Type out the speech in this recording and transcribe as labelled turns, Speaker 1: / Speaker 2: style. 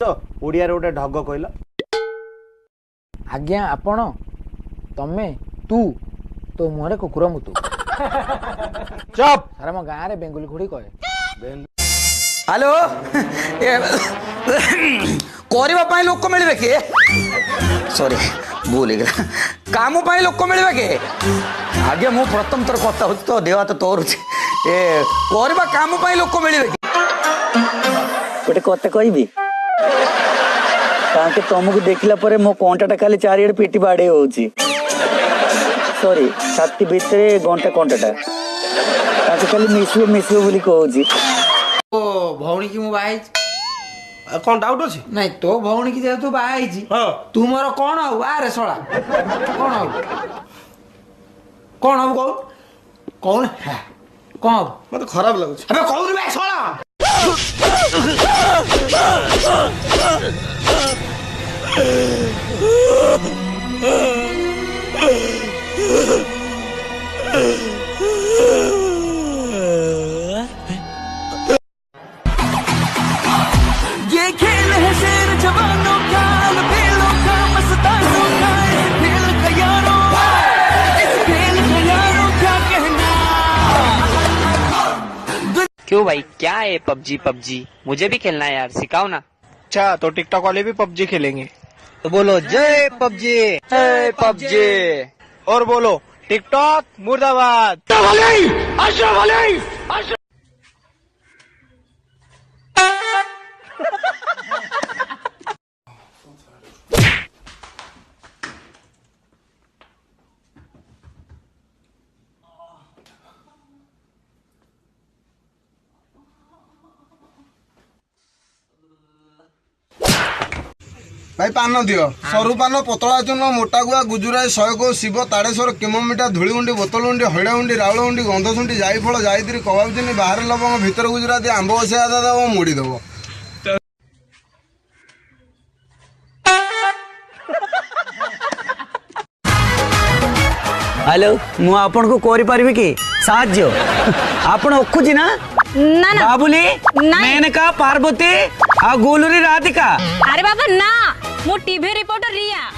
Speaker 1: तो ओडिया रे गोटे ढग कहल।
Speaker 2: आज्ञा आपण तमे तू तो मुहरे कुकुर मुतु।
Speaker 1: चुप
Speaker 2: सारा मो गाँव रे बेंगुली खुड़ी कहे।
Speaker 3: हेलो करने लोक मिले कि सॉरी भूल गला काम लोक मिले कि आगे मु प्रथम थर कथा हो तो देह हाथ तोरुचे करवा काम लोक मिले कि
Speaker 4: गोटे कथा कहबी ताके तुमको देखला परे मो कंटाटा खाली चारिआडे पेटी बाड़े होची सॉरी छाती भितरे कंटाटा ताके खाली मिसबो बोली कहूची।
Speaker 2: ओ भौणी की मु बाई
Speaker 1: कौन डाउट अछि?
Speaker 2: नहीं तो भौणी की जेतु बाई तू मोर कौन हो आरे सोला कौन हो कहू कौन है कौन हो
Speaker 1: मते खराब लागुछ।
Speaker 2: अबे कौन बे सोला
Speaker 5: ये खेल है शेर जवानों का लपेलों का मस्तानों का इस खेल का यारों इस खेल का यारों क्या कहना।
Speaker 6: क्यों भाई क्या है पबजी पबजी मुझे भी खेलना है यार सिखाओ ना।
Speaker 1: अच्छा तो टिकटॉक वाले भी पबजी खेलेंगे
Speaker 6: तो बोलो जय पबजी जय पबजी
Speaker 1: और बोलो टिकटॉक मुर्दाबाद।
Speaker 7: भाई पान दियो सरु पान पतला चून मोटा गुआ गुजुराई 100 को शिव ताड़ेश्वर किमोमिटा धूलीगुंडी बोतलगुंडी हईड़ागुंडी राउलगुंडी गंधसुंडी जायफल जायत्री कबाब चिनी बाहर लवंग भीतर गुजराती आंब बसिया दादा मुड़ी दब।
Speaker 4: हेलो मु आपन को कोरी पारिबी कि साहाଯ୍य आपन ओखुजी ना
Speaker 8: ना ना
Speaker 4: बाबुली
Speaker 8: नहीं।
Speaker 4: मेनका पार्वती आ गोलुरी राधिका।
Speaker 8: अरे बाबा ना मु टीवी रिपोर्टर रिया।